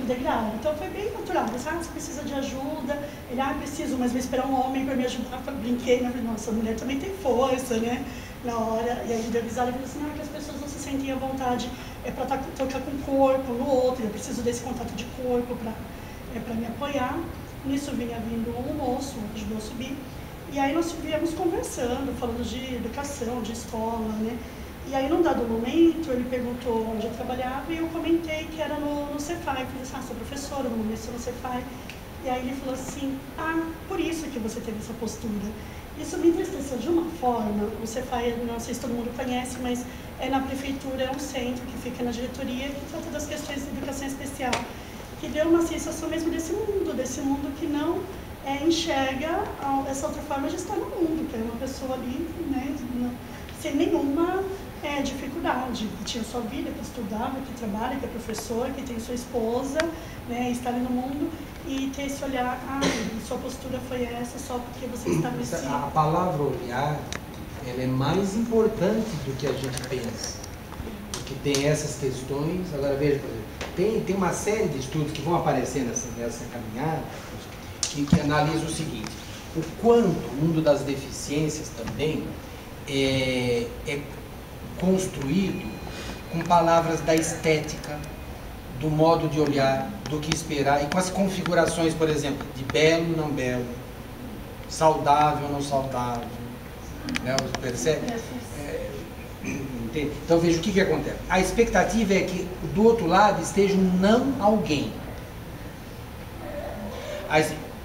degrau. Então foi bem natural. Você precisa de ajuda? Ele, preciso, mas vou esperar um homem para me ajudar. Eu brinquei, né? Falei, nossa, a mulher também tem força, né? Na hora. E aí ele deu risada e falou assim, que as pessoas não se sentem à vontade para tocar com o corpo no outro. Eu preciso desse contato de corpo para me apoiar. Nisso vinha vindo um moço, ajudou a subir. E aí nós viemos conversando, falando de educação, de escola, né? E aí, num dado momento, ele perguntou onde eu trabalhava e eu comentei que era no Cefai. Eu falei assim, sou professora, no momento estou no Cefai. E aí ele falou assim, por isso que você teve essa postura. Isso me entristeceu de uma forma. O Cefai, não sei se todo mundo conhece, mas é na prefeitura, é um centro que fica na diretoria que trata das questões de educação especial. Que deu uma sensação mesmo desse mundo que não enxerga essa outra forma de estar no mundo, que é uma pessoa ali, né, sem nenhuma dificuldade, que tinha sua vida, que estudava, que trabalha, que é professor, que tem sua esposa, né, está ali no mundo e ter esse olhar, sua postura foi essa só porque você está nesse... A palavra olhar, ela é mais importante do que a gente pensa, porque tem essas questões. Agora veja, por exemplo, tem uma série de estudos que vão aparecer nessa caminhada que analisa o seguinte, o quanto o mundo das deficiências também é construído com palavras da estética, do modo de olhar, do que esperar, e com as configurações, por exemplo, de belo, não belo, saudável, não saudável, né? Você percebe? Então veja o que acontece. A expectativa é que do outro lado esteja um não alguém.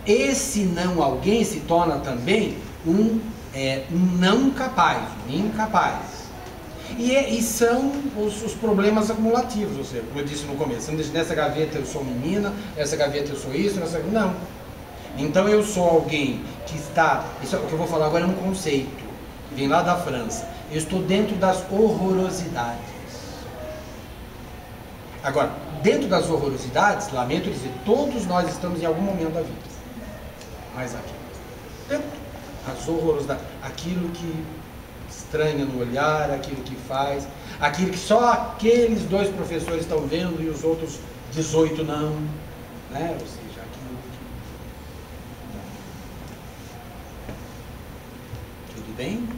Esse não alguém se torna também um não capaz, um incapaz. E são os problemas acumulativos, ou seja, como eu disse no começo, nessa gaveta eu sou menina, nessa gaveta eu sou isso, não. Então eu sou alguém que está, isso é o que eu vou falar agora, é um conceito, vem lá da França, eu estou dentro das horrorosidades. Agora, dentro das horrorosidades, lamento dizer, todos nós estamos em algum momento da vida. Mas aqui, dentro das horrorosidades, aquilo que estranha no olhar, aquilo que faz, aquilo que só aqueles 2 professores estão vendo e os outros 18 não, né? Ou seja, aquilo que... Tudo bem?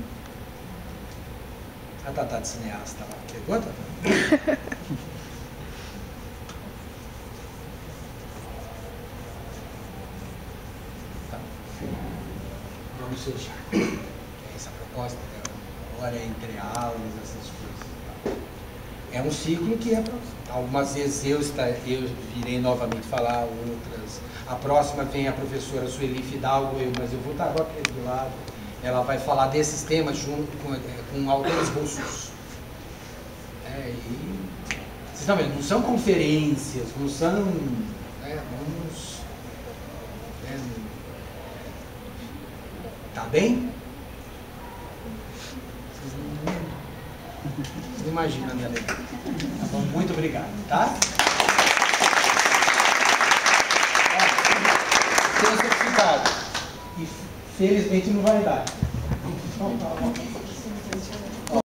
A Tatá de cineasta lá, pegou, Tatá? Tá. Vamos fechar. Essa proposta agora é entre aulas, essas coisas. É um ciclo que algumas vezes eu virei novamente falar, outras. A próxima vem a professora Sueli Fidalgo, mas eu vou estar agora do lado. Ela vai falar desses temas junto com autores russos. E vocês estão vendo, não são conferências, não são... Tá bem? Vocês imaginam, né? Tá bom, muito obrigado, tá? Tem certificado. E felizmente não vai dar. Então, tá bom.